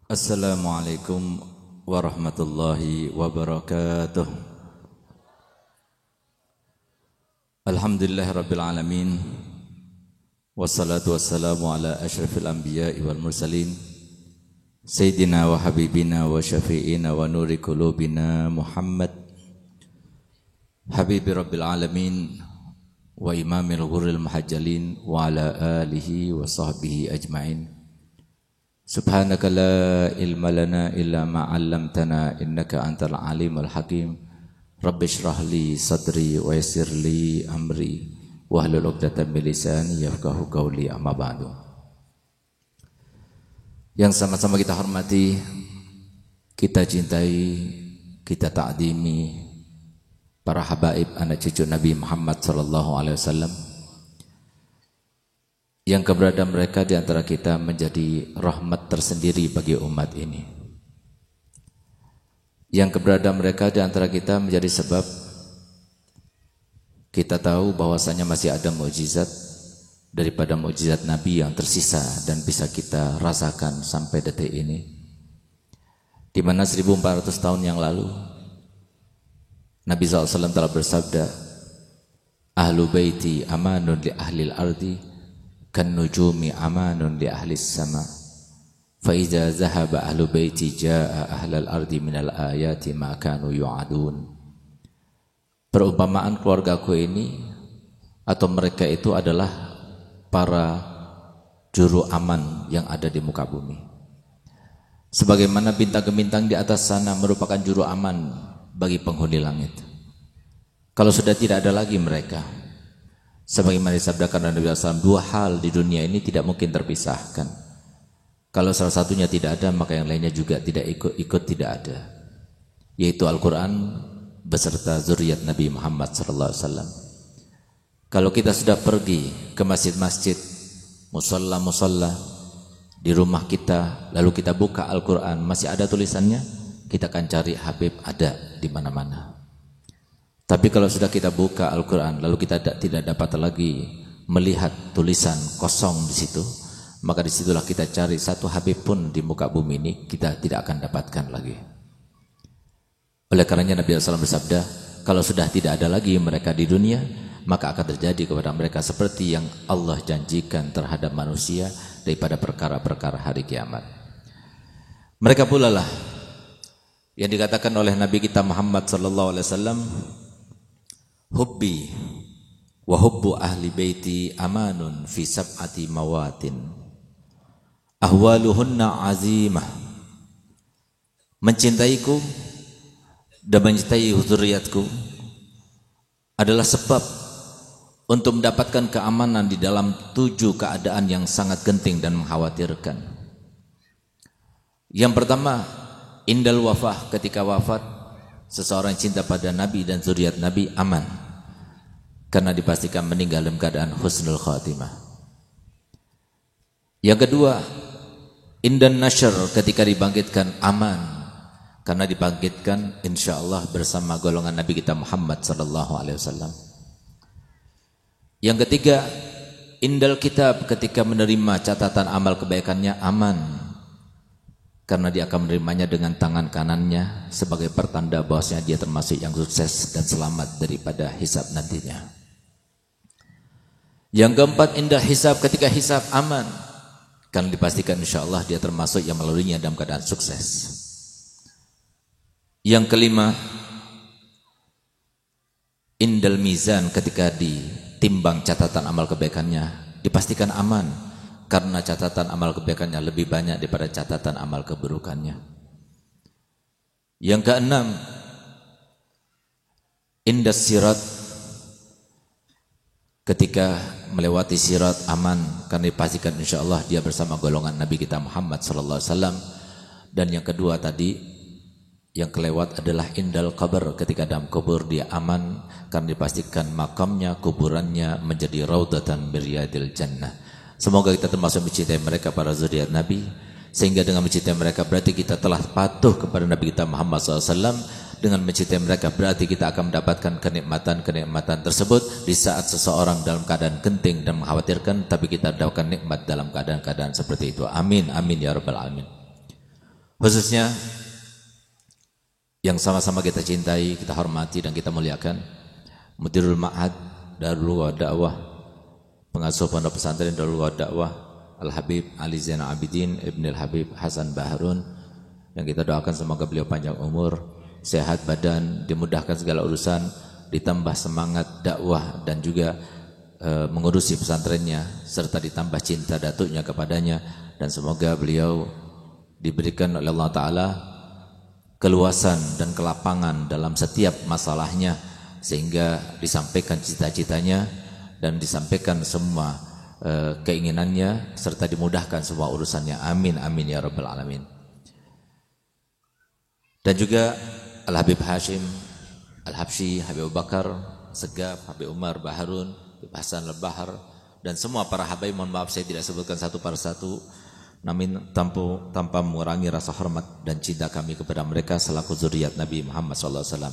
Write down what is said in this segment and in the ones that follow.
Assalamualaikum warahmatullahi wabarakatuh. Alhamdulillah rabbil alamin. Wassalatu wassalamu ala asyrafil anbiya'i wal mursalin Sayyidina wa habibina wa syafi'ina wa nuri qulubina Muhammad Habibi rabbil alamin wa imamil ghurril muhajjalin wa ala alihi wa sahbihi ajma'in. Subhanaka la ilma lana illa ma 'allamtana innaka antal alimul hakim. Rabbi shrah li sadri wa yassir li amri wahlul 'uqdatam min lisani yafqahu qawli, amma ba'du. Yang sama-sama kita hormati, kita cintai, kita ta'dimi para habaib anak cucu Nabi Muhammad sallallahu alaihi wasallam, yang keberadaan mereka di antara kita menjadi rahmat tersendiri bagi umat ini. Yang keberadaan mereka di antara kita menjadi sebab kita tahu bahwasanya masih ada mukjizat daripada mukjizat Nabi yang tersisa dan bisa kita rasakan sampai detik ini. Di mana 1400 tahun yang lalu Nabi SAW telah bersabda, "Ahlu baiti amanun li ahlil ardi kan nujumi amanun li ahlis sama fa iza zahaba ahlu baiti jaa ahlal ardi minal ayati ma kanu yu'adun." Perumpamaan keluargaku ini atau mereka itu adalah para juru aman yang ada di muka bumi, sebagaimana bintang-bintang di atas sana merupakan juru aman bagi penghuni langit. Kalau sudah tidak ada lagi mereka, sebagaimana disabdakan Nabi SAW, dua hal di dunia ini tidak mungkin terpisahkan. Kalau salah satunya tidak ada, maka yang lainnya juga tidak ikut tidak ada, yaitu Al-Quran beserta zuriat Nabi Muhammad SAW. Kalau kita sudah pergi ke masjid-masjid, musalla-musalla, di rumah kita, lalu kita buka Al-Quran, masih ada tulisannya, kita akan cari Habib ada di mana-mana. Tapi kalau sudah kita buka Al-Quran, lalu kita tidak dapat lagi melihat tulisan kosong di situ, maka disitulah kita cari satu Habib pun di muka bumi ini kita tidak akan dapatkan lagi. Oleh karenanya Nabi SAW bersabda, kalau sudah tidak ada lagi mereka di dunia, maka akan terjadi kepada mereka seperti yang Allah janjikan terhadap manusia daripada perkara-perkara hari kiamat. Mereka pula lah yang dikatakan oleh Nabi kita Muhammad SAW, hubbi wa hubbu ahli baiti amanun fi sab'ati mawatin ahwaluhunna azimah. Mencintaiku dan mencintai zuriatku adalah sebab untuk mendapatkan keamanan di dalam 7 keadaan yang sangat genting dan mengkhawatirkan. Yang pertama, indal wafah, ketika wafat seseorang cinta pada Nabi dan zuriat Nabi aman, karena dipastikan meninggal dalam keadaan husnul khatimah. Yang kedua, indan nasyr, ketika dibangkitkan aman, karena dibangkitkan insyaallah bersama golongan Nabi kita Muhammad sallallahu alaihi wasallam. Yang ketiga, indal kitab, ketika menerima catatan amal kebaikannya aman, karena dia akan menerimanya dengan tangan kanannya sebagai pertanda bahwasanya dia termasuk yang sukses dan selamat daripada hisab nantinya. Yang keempat, indah hisab, ketika hisab aman, karena dipastikan insyaallah dia termasuk yang melaluinya dalam keadaan sukses. Yang kelima, indal mizan, ketika ditimbang catatan amal kebaikannya dipastikan aman, karena catatan amal kebaikannya lebih banyak daripada catatan amal keburukannya. Yang keenam, indas sirat, ketika melewati sirat aman, karena dipastikan insyaallah dia bersama golongan Nabi kita Muhammad sallallahu alaihi wasallam. Dan yang kedua tadi, yang kelewat adalah indal qabr, ketika dalam kubur dia aman, karena dipastikan makamnya, kuburannya menjadi raudatan biryadil jannah. Semoga kita termasuk mencintai mereka para zuriat Nabi, sehingga dengan mencintai mereka berarti kita telah patuh kepada Nabi kita Muhammad SAW. Dengan mencintai mereka berarti kita akan mendapatkan kenikmatan-kenikmatan tersebut di saat seseorang dalam keadaan genting dan mengkhawatirkan, tapi kita mendapatkan nikmat dalam keadaan-keadaan seperti itu. Amin, amin ya rabbal alamin. khususnya yang sama-sama kita cintai, kita hormati dan kita muliakan Mudirul Ma'had Darul Dakwah, pengasuh pondok pesantren Darul Dakwah Al-Habib Ali Zainal Abidin Ibn Al-Habib Hasan Baharun, yang kita doakan semoga beliau panjang umur, sehat badan, dimudahkan segala urusan, ditambah semangat dakwah dan juga mengurusi pesantrennya, serta ditambah cinta datuknya kepadanya, dan semoga beliau diberikan oleh Allah Ta'ala keluasan dan kelapangan dalam setiap masalahnya, sehingga disampaikan cita-citanya dan disampaikan semua keinginannya, serta dimudahkan semua urusannya. Amin amin ya rabbal alamin. Dan juga Al-Habib Hashim Al-Habsyi, Habib Abu Bakar Segaf, Habib Umar Baharun, Habib Hasan Al-Bahar, dan semua para habaib, mohon maaf saya tidak sebutkan satu persatu, namun tanpa mengurangi rasa hormat dan cinta kami kepada mereka selaku zuriat Nabi Muhammad SAW.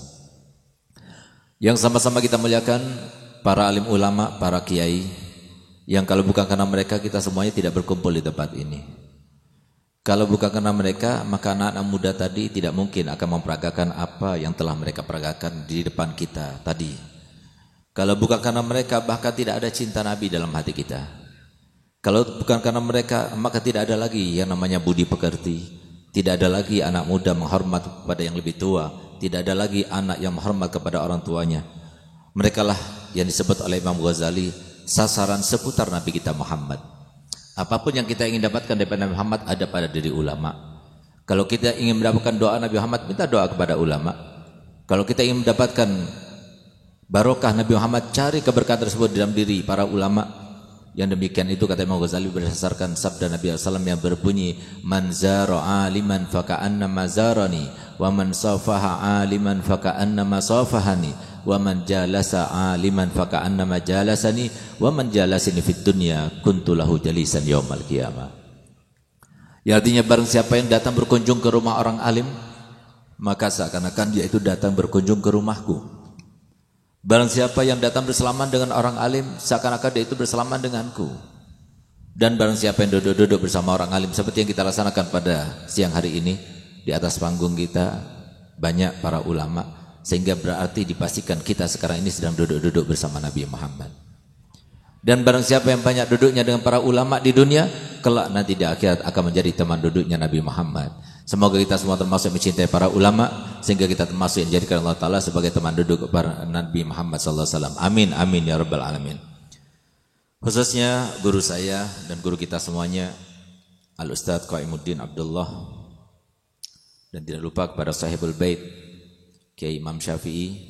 Yang sama-sama kita muliakan para alim ulama, para kiai, yang kalau bukan karena mereka kita semuanya tidak berkumpul di tempat ini. Kalau bukan karena mereka, maka anak-anak muda tadi tidak mungkin akan memperagakan apa yang telah mereka peragakan di depan kita tadi. Kalau bukan karena mereka, bahkan tidak ada cinta Nabi dalam hati kita. Kalau bukan karena mereka, maka tidak ada lagi yang namanya budi pekerti. Tidak ada lagi anak muda menghormat kepada yang lebih tua. Tidak ada lagi anak yang menghormat kepada orang tuanya. Mereka lah yang disebut oleh Imam Ghazali sasaran seputar Nabi kita Muhammad. Apapun yang kita ingin dapatkan daripada Nabi Muhammad ada pada diri ulama. Kalau kita ingin mendapatkan doa Nabi Muhammad, minta doa kepada ulama. Kalau kita ingin mendapatkan barokah Nabi Muhammad, cari keberkahan tersebut dalam diri para ulama. Yang demikian itu kata Imam Ghazali berdasarkan sabda Nabi SAW yang berbunyi, man zara aliman faka'annama zarani, wa man safaha aliman faka'annama safahani, wa man jalasa aliman faka'annama jalasani, wa man jalasini fid dunya kuntu lahu jalisan yaumal qiyamah. Ya, artinya barang siapa yang datang berkunjung ke rumah orang alim, maka seakan-akan dia itu datang berkunjung ke rumahku. Barang siapa yang datang bersalaman dengan orang alim, seakan-akan dia itu bersalaman denganku. Dan barang siapa yang duduk-duduk bersama orang alim, seperti yang kita laksanakan pada siang hari ini, di atas panggung kita banyak para ulama, sehingga berarti dipastikan kita sekarang ini sedang duduk-duduk bersama Nabi Muhammad. Dan barang siapa yang banyak duduknya dengan para ulama di dunia, kelak nanti di akhirat akan menjadi teman duduknya Nabi Muhammad. Semoga kita semua termasuk mencintai para ulama, sehingga kita termasuk yang dijadikan Allah Ta'ala sebagai teman duduk kepada Nabi Muhammad SAW. Amin, amin ya rabbal alamin. Khususnya guru saya dan guru kita semuanya, Al-Ustadz Qaimuddin Abdullah, dan tidak lupa kepada Sahibul Bait Kiai Imam Syafi'i,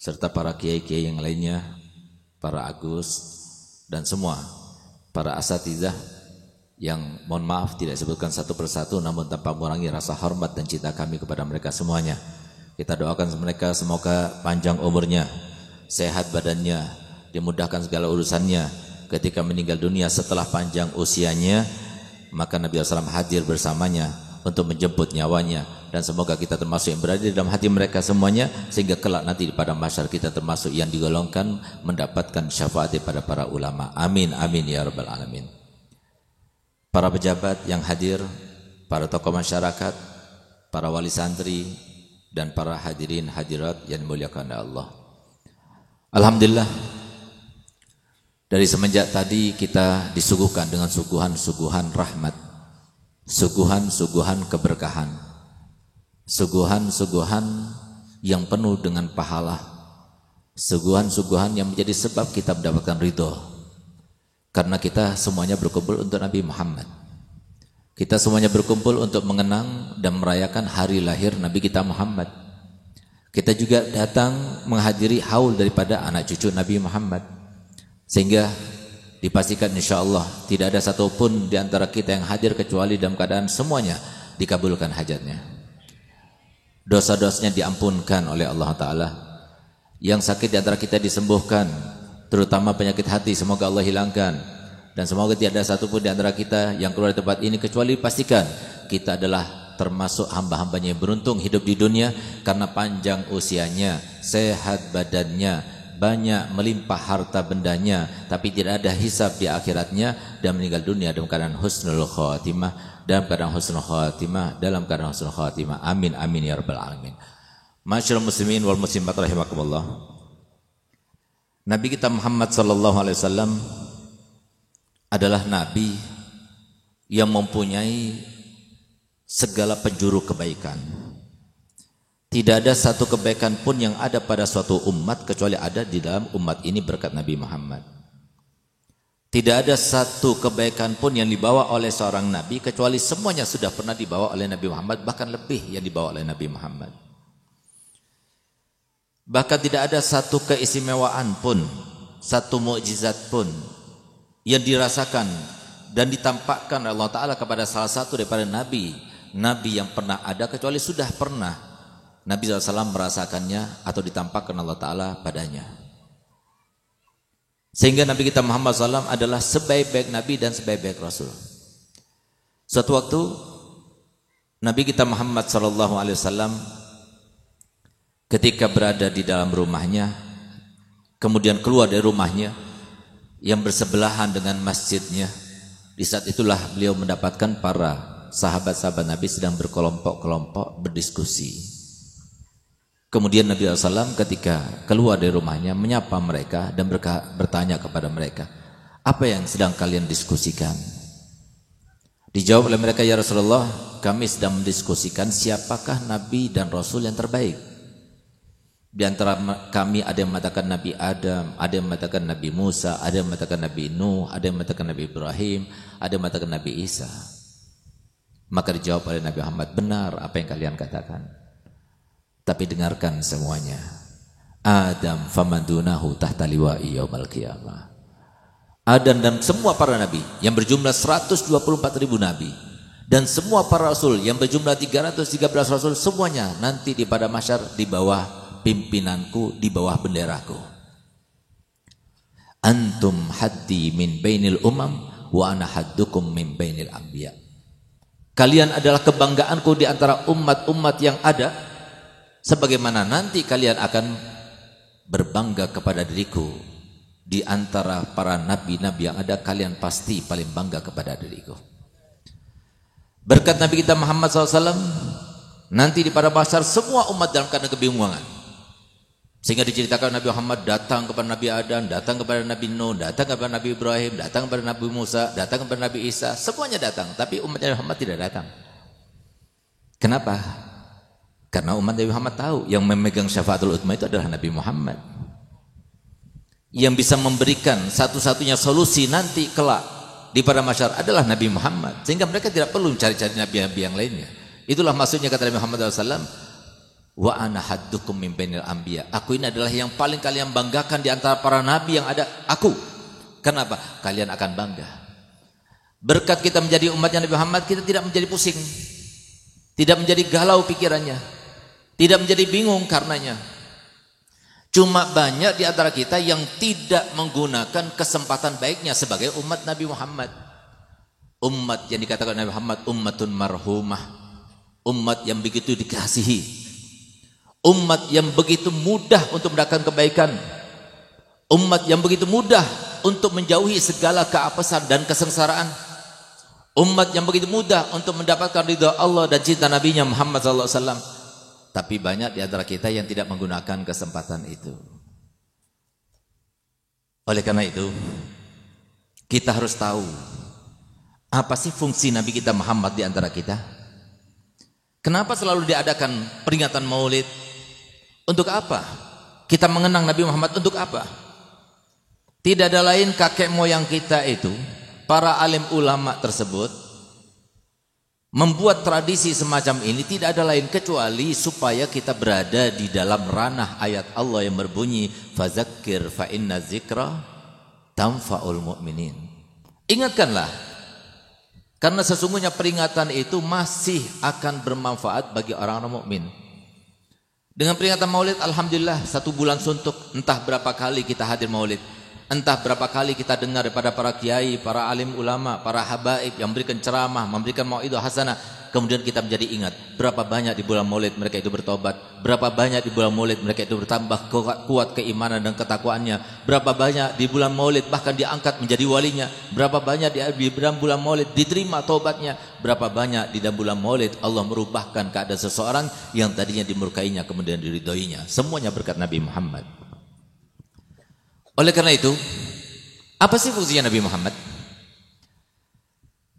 serta para kiai-kiai yang lainnya, para Agus, dan semua para asatidzah yang mohon maaf tidak sebutkan satu persatu, namun tanpa mengurangi rasa hormat dan cinta kami kepada mereka semuanya. Kita doakan mereka semoga panjang umurnya, sehat badannya, dimudahkan segala urusannya. Ketika meninggal dunia setelah panjang usianya, maka Nabi SAW hadir bersamanya untuk menjemput nyawanya. Dan semoga kita termasuk yang berada di dalam hati mereka semuanya, sehingga kelak nanti pada mahsyar kita termasuk yang digolongkan mendapatkan syafaat pada para ulama. Amin, amin ya rabbal alamin. Para pejabat yang hadir, para tokoh masyarakat, para wali santri, dan para hadirin hadirat yang dimuliakan oleh Allah. Alhamdulillah, dari semenjak tadi kita disuguhkan dengan suguhan-suguhan rahmat, suguhan-suguhan keberkahan, suguhan-suguhan yang penuh dengan pahala, suguhan-suguhan yang menjadi sebab kita mendapatkan ridho. Karena kita semuanya berkumpul untuk Nabi Muhammad. Kita semuanya berkumpul untuk mengenang dan merayakan hari lahir Nabi kita Muhammad. Kita juga datang menghadiri haul daripada anak cucu Nabi Muhammad. Sehingga dipastikan insyaAllah tidak ada satupun di antara kita yang hadir kecuali dalam keadaan semuanya dikabulkan hajatnya. Dosa-dosanya diampunkan oleh Allah Ta'ala. Yang sakit di antara kita disembuhkan, terutama penyakit hati semoga Allah hilangkan. Dan semoga tidak ada satupun di antara kita yang keluar dari tempat ini kecuali pastikan kita adalah termasuk hamba-hambanya yang beruntung hidup di dunia karena panjang usianya, sehat badannya, banyak melimpah harta bendanya, tapi tidak ada hisab di akhiratnya dan meninggal dunia dalam keadaan husnul khatimah. dalam keadaan husnul khatimah, amin amin ya rabbal alamin. Masyaallah muslimin wal muslimat rahimakumullah. Nabi kita Muhammad sallallahu alaihi wasallam adalah nabi yang mempunyai segala penjuru kebaikan. Tidak ada satu kebaikan pun yang ada pada suatu umat kecuali ada di dalam umat ini berkat Nabi Muhammad. Tidak ada satu kebaikan pun yang dibawa oleh seorang nabi kecuali semuanya sudah pernah dibawa oleh Nabi Muhammad, bahkan lebih yang dibawa oleh Nabi Muhammad. Bahkan tidak ada satu keistimewaan pun, satu mukjizat pun yang dirasakan dan ditampakkan oleh Allah Ta'ala kepada salah satu daripada nabi yang pernah ada kecuali sudah pernah Nabi SAW merasakannya atau ditampakkan Allah Ta'ala padanya. Sehingga Nabi kita Muhammad SAW adalah sebaik-baik Nabi dan sebaik-baik Rasul. Suatu waktu Nabi kita Muhammad SAW ketika berada di dalam rumahnya, kemudian keluar dari rumahnya yang bersebelahan dengan masjidnya, di saat itulah beliau mendapatkan para sahabat-sahabat Nabi sedang berkelompok-kelompok berdiskusi. Kemudian Nabi SAW ketika keluar dari rumahnya menyapa mereka dan bertanya kepada mereka, apa yang sedang kalian diskusikan? Dijawab oleh mereka, ya Rasulullah, kami sedang mendiskusikan siapakah Nabi dan Rasul yang terbaik. Di antara kami ada yang mengatakan Nabi Adam, ada yang mengatakan Nabi Musa, ada yang mengatakan Nabi Nuh, ada yang mengatakan Nabi Ibrahim, ada yang mengatakan Nabi Isa. Maka dijawab oleh Nabi Muhammad, benar apa yang kalian katakan. Tapi dengarkan semuanya. Adam famadunahu tahta liwa'i yaumal qiyamah. Adam dan semua para nabi yang berjumlah 124.000 nabi dan semua para rasul yang berjumlah 313 rasul, semuanya nanti di pada mahsyar di bawah pimpinanku, di bawah benderaku. Antum haddi min bainil umam wa ana haddukum min bainil anbiya. Kalian adalah kebanggaanku di antara umat-umat yang ada, sebagaimana nanti kalian akan berbangga kepada diriku di antara para nabi-nabi yang ada, kalian pasti paling bangga kepada diriku. Berkat Nabi kita Muhammad SAW, nanti di pada mahsyar semua umat dalam keadaan kebingungan. Sehingga diceritakan Nabi Muhammad datang kepada Nabi Adam, datang kepada Nabi Nuh, datang kepada Nabi Ibrahim, datang kepada Nabi Musa, datang kepada Nabi Isa, semuanya datang. Tapi umat Nabi Muhammad tidak datang. Kenapa? Karena umat Nabi Muhammad tahu yang memegang syafaatul utsma itu adalah Nabi Muhammad. Yang bisa memberikan satu-satunya solusi nanti kelak di pada mahsyar adalah Nabi Muhammad. Sehingga mereka tidak perlu mencari-cari nabi-nabi yang lainnya. Itulah maksudnya kata Nabi Muhammad SAW, wa ana haddukum min bainil anbiya. Aku ini adalah yang paling kalian banggakan di antara para nabi yang ada, aku. Kenapa? Kalian akan bangga. Berkat kita menjadi umatnya Nabi Muhammad, kita tidak menjadi pusing. Tidak menjadi galau pikirannya. Tidak menjadi bingung karenanya. Cuma banyak di antara kita yang tidak menggunakan kesempatan baiknya sebagai umat Nabi Muhammad. Umat yang dikatakan Nabi Muhammad ummatun marhumah. Umat yang begitu dikasihi. Umat yang begitu mudah untuk mendapatkan kebaikan. Umat yang begitu mudah untuk menjauhi segala keapesan dan kesengsaraan. Umat yang begitu mudah untuk mendapatkan ridha Allah dan cinta Nabi-Nya Muhammad SAW. Tapi banyak di antara kita yang tidak menggunakan kesempatan itu. Oleh karena itu, kita harus tahu apa sih fungsi Nabi kita Muhammad di antara kita. Kenapa selalu diadakan peringatan Maulid? Untuk apa? Kita mengenang Nabi Muhammad untuk apa? Tidak ada lain kakek moyang kita itu, para alim ulama tersebut membuat tradisi semacam ini tidak ada lain kecuali supaya kita berada di dalam ranah ayat Allah yang berbunyi fadzakir fa inna dzikra tanfa'ul mu'minin. Ingatkanlah, karena sesungguhnya peringatan itu masih akan bermanfaat bagi orang-orang mukmin. Dengan peringatan Maulid, alhamdulillah 1 bulan suntuk, entah berapa kali kita hadir Maulid. Entah berapa kali kita dengar daripada para kiai, para alim ulama, para habaib yang memberikan ceramah, memberikan mauidhah hasanah. kemudian kita menjadi ingat berapa banyak di bulan Maulid mereka itu bertobat, berapa banyak di bulan Maulid mereka itu bertambah kuat keimanan dan ketakwaannya, berapa banyak di bulan Maulid bahkan diangkat menjadi walinya, berapa banyak di dalam bulan Maulid diterima taubatnya, berapa banyak di dalam bulan Maulid Allah merubahkan keadaan seseorang yang tadinya dimurkainya kemudian diridhoinya. Semuanya berkat Nabi Muhammad. Oleh karena itu, apa sih fungsinya Nabi Muhammad?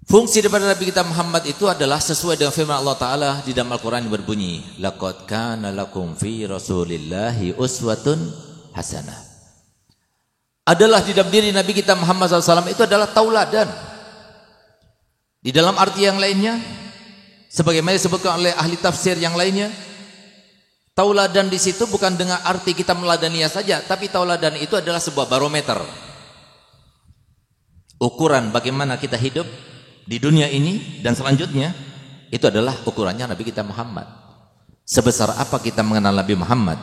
Fungsi daripada Nabi kita Muhammad itu adalah sesuai dengan firman Allah Ta'ala di dalam Al-Quran yang berbunyi, laqad kana lakum fi rasulillahi uswatun hasanah. Adalah di dalam diri Nabi kita Muhammad SAW itu adalah tauladan. Di dalam arti yang lainnya, sebagaimana disebutkan oleh ahli tafsir yang lainnya, tauladan di situ bukan dengan arti kita meladaninya saja, tapi tauladan itu adalah sebuah barometer. Ukuran bagaimana kita hidup di dunia ini dan selanjutnya, itu adalah ukurannya Nabi kita Muhammad. Sebesar apa kita mengenal Nabi Muhammad,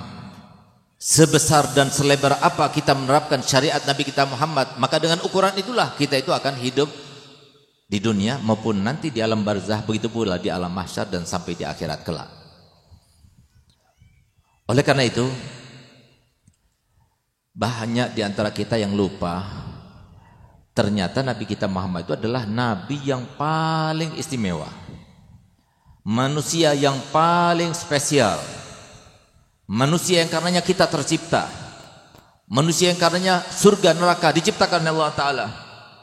sebesar dan selebar apa kita menerapkan syariat Nabi kita Muhammad, maka dengan ukuran itulah kita itu akan hidup di dunia maupun nanti di alam barzah, begitu pula di alam mahsyar dan sampai di akhirat kelak. Oleh karena itu, banyak di antara kita yang lupa ternyata Nabi kita Muhammad itu adalah Nabi yang paling istimewa, manusia yang paling spesial, manusia yang karenanya kita tercipta, manusia yang karenanya surga neraka diciptakan oleh Allah Ta'ala,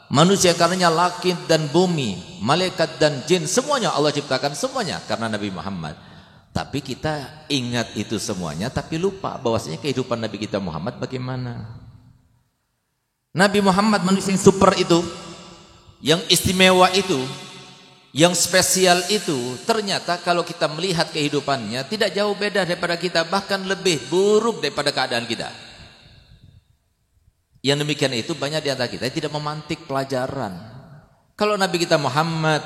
manusia yang karenanya langit dan bumi, malaikat dan jin, semuanya Allah ciptakan semuanya karena Nabi Muhammad. Tapi kita ingat itu semuanya, tapi lupa bahwasanya kehidupan Nabi kita Muhammad bagaimana. Nabi Muhammad manusia yang super itu, yang istimewa itu, yang spesial itu, ternyata kalau kita melihat kehidupannya tidak jauh beda daripada kita, bahkan lebih buruk daripada keadaan kita. Yang demikian itu banyak di antara kita yang tidak memantik pelajaran. Kalau Nabi kita Muhammad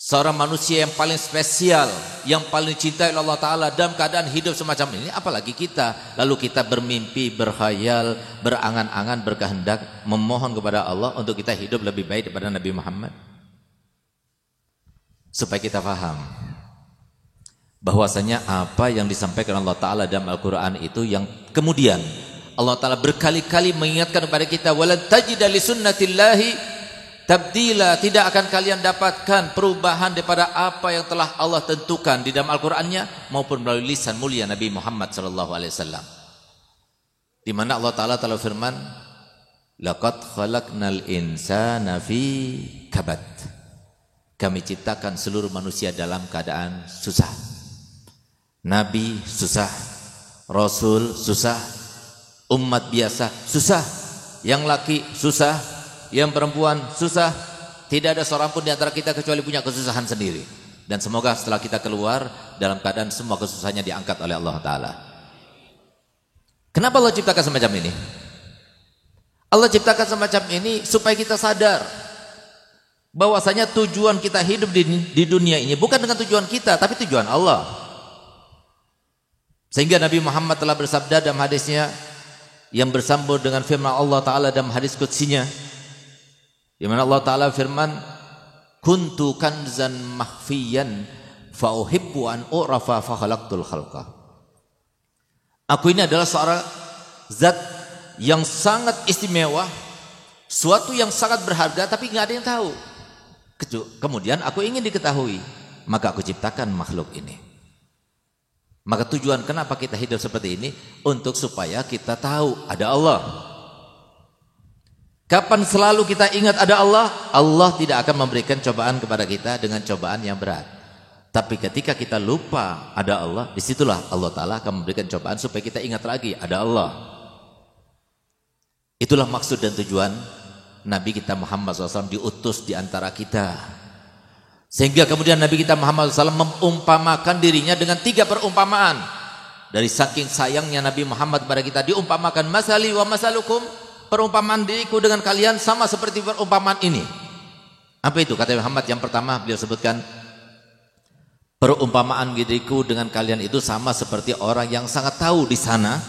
seorang manusia yang paling spesial, yang paling cintai Allah Ta'ala dalam keadaan hidup semacam ini, apalagi kita. Lalu kita bermimpi, berkhayal, berangan-angan, berkehendak, memohon kepada Allah untuk kita hidup lebih baik daripada Nabi Muhammad. Supaya kita faham bahwasanya apa yang disampaikan Allah Ta'ala dalam Al-Quran itu yang kemudian Allah Ta'ala berkali-kali mengingatkan kepada kita, walan tajida li sunnatillahi tabdila, tidak akan kalian dapatkan perubahan daripada apa yang telah Allah tentukan di dalam Al-Qur'annya maupun melalui lisan mulia Nabi Muhammad SAW. Di mana Allah Ta'ala telah firman, laqad khalaqnal insana fi kabad. Kami ciptakan seluruh manusia dalam keadaan susah. Nabi susah, Rasul susah, umat biasa susah, yang laki susah, yang perempuan susah. Tidak ada seorang pun di antara kita kecuali punya kesusahan sendiri. Dan semoga setelah kita keluar dalam keadaan semua kesusahannya diangkat oleh Allah Ta'ala. Kenapa Allah ciptakan semacam ini? Allah ciptakan semacam ini supaya kita sadar bahwasanya tujuan kita hidup di dunia ini bukan dengan tujuan kita, tapi tujuan Allah. Sehingga Nabi Muhammad telah bersabda dalam hadisnya yang bersambung dengan firman Allah Ta'ala dalam hadis qudsinya, di mana Allah Ta'ala firman, kuntu kanzan mahfiyan fa uhibbu an u'rafa fa khalaqtul khalqa. Aku ini adalah seorang zat yang sangat istimewa, suatu yang sangat berharga tapi enggak ada yang tahu. Kemudian aku ingin diketahui, maka aku ciptakan makhluk ini. Maka tujuan kenapa kita hidup seperti ini, untuk supaya kita tahu ada Allah. Kapan selalu kita ingat ada Allah, Allah tidak akan memberikan cobaan kepada kita dengan cobaan yang berat. Tapi ketika kita lupa ada Allah, disitulah Allah Ta'ala akan memberikan cobaan supaya kita ingat lagi ada Allah. Itulah maksud dan tujuan Nabi kita Muhammad SAW diutus di antara kita. Sehingga kemudian Nabi kita Muhammad SAW mengumpamakan dirinya dengan 3 perumpamaan. Dari saking sayangnya Nabi Muhammad kepada kita, diumpamakan masali wa masalukum, perumpamaan diriku dengan kalian sama seperti perumpamaan ini. Apa itu? Kata Muhammad yang pertama beliau sebutkan, perumpamaan diriku dengan kalian itu sama seperti orang yang sangat tahu di sana,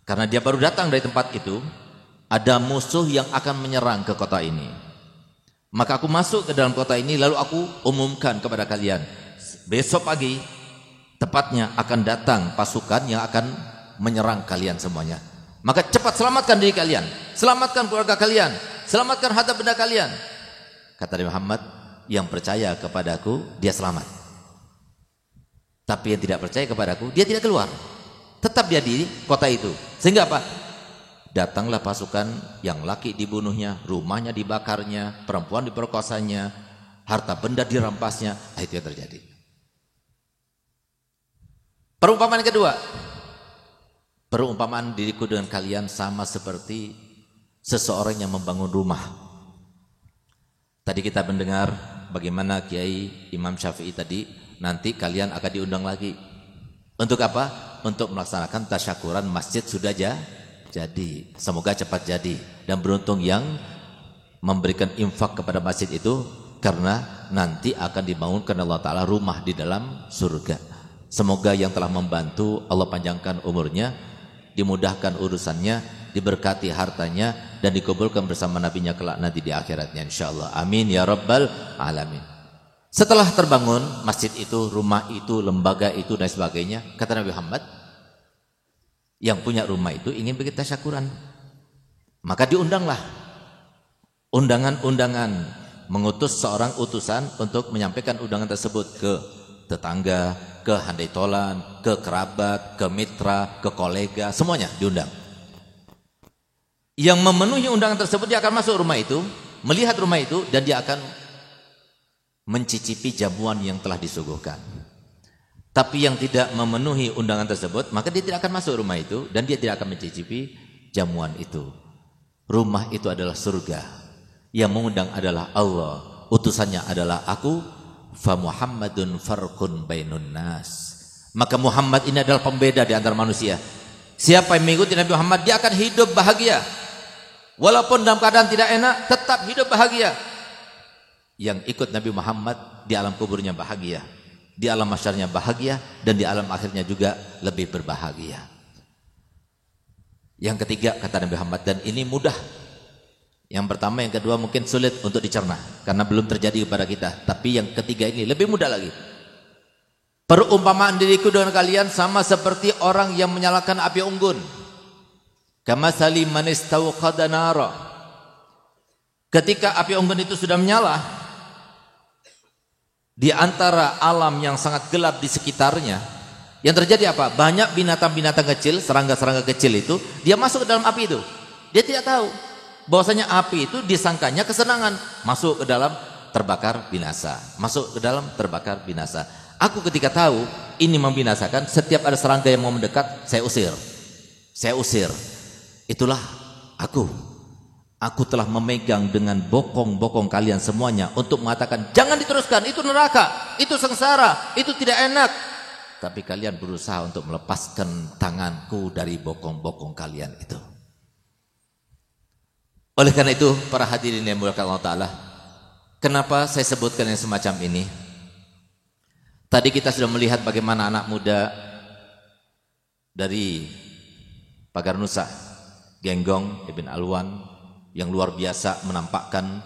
karena dia baru datang dari tempat itu, ada musuh yang akan menyerang ke kota ini. Maka aku masuk ke dalam kota ini, lalu aku umumkan kepada kalian, besok pagi tepatnya akan datang pasukan yang akan menyerang kalian semuanya. Maka cepat selamatkan diri kalian, selamatkan keluarga kalian, selamatkan harta benda kalian. Kata Nabi Muhammad, yang percaya kepadaku dia selamat. Tapi yang tidak percaya kepadaku dia tidak keluar. Tetap dia di kota itu. Sehingga apa? Datanglah pasukan, yang laki dibunuhnya, rumahnya dibakarnya, perempuan diperkosanya, harta benda dirampasnya. Itu yang terjadi. Perumpamaan kedua, perumpamaan diriku dengan kalian sama seperti seseorang yang membangun rumah. Tadi kita mendengar bagaimana Kiai Imam Syafi'i tadi, nanti kalian akan diundang lagi. Untuk apa? Untuk melaksanakan tasyakuran masjid sudah jadi. Semoga cepat jadi. Dan beruntung yang memberikan infak kepada masjid itu, karena nanti akan dibangunkan Allah Ta'ala rumah di dalam surga. Semoga yang telah membantu Allah panjangkan umurnya, dimudahkan urusannya, diberkati hartanya, dan dikabulkan bersama nabinya kelak nanti di akhiratnya insyaallah. Amin ya rabbal alamin. Setelah terbangun masjid itu, rumah itu, lembaga itu dan sebagainya, kata Nabi Muhammad, yang punya rumah itu ingin bikin tasyakuran. Maka diundanglah undangan-undangan, mengutus seorang utusan untuk menyampaikan undangan tersebut ke tetangga, ke handai tolan, ke kerabat, ke mitra, ke kolega, semuanya diundang. Yang memenuhi undangan tersebut dia akan masuk rumah itu, melihat rumah itu, dan dia akan mencicipi jamuan yang telah disuguhkan. Tapi yang tidak memenuhi undangan tersebut, maka dia tidak akan masuk rumah itu, dan dia tidak akan mencicipi jamuan itu. Rumah itu adalah surga. Yang mengundang adalah Allah, utusannya adalah aku. Fa Muhammadun farqun bainun nas. Maka Muhammad ini adalah pembeda di antara manusia. Siapa yang mengikuti Nabi Muhammad, dia akan hidup bahagia. Walaupun dalam keadaan tidak enak, tetap hidup bahagia. Yang ikut Nabi Muhammad di alam kuburnya bahagia, di alam mahsyarnya bahagia, dan di alam akhirnya juga lebih berbahagia. Yang ketiga kata Nabi Muhammad, dan ini mudah. Yang pertama, yang kedua mungkin sulit untuk dicerna karena belum terjadi kepada kita. Tapi yang ketiga ini lebih mudah lagi. Perumpamaan diriku dengan kalian sama seperti orang yang menyalakan api unggun. Kamatsali man istawqada nara. Ketika api unggun itu sudah menyala, di antara alam yang sangat gelap di sekitarnya, yang terjadi apa? Banyak binatang-binatang kecil, serangga-serangga kecil itu, dia masuk ke dalam api itu. Dia tidak tahu bahwasanya api itu disangkanya kesenangan, masuk ke dalam terbakar binasa, masuk ke dalam terbakar binasa. Aku ketika tahu ini membinasakan, setiap ada serangga yang mau mendekat, saya usir. Itulah aku telah memegang dengan bokong-bokong kalian semuanya untuk mengatakan jangan diteruskan, itu neraka, itu sengsara, itu tidak enak. Tapi kalian berusaha untuk melepaskan tanganku dari bokong-bokong kalian itu. Oleh karena itu, para hadirin yang dimuliakan Allah Ta'ala, kenapa saya sebutkan yang semacam ini? Tadi kita sudah melihat bagaimana anak muda dari Pagar Nusa, Genggong Ibn Alwan, yang luar biasa menampakkan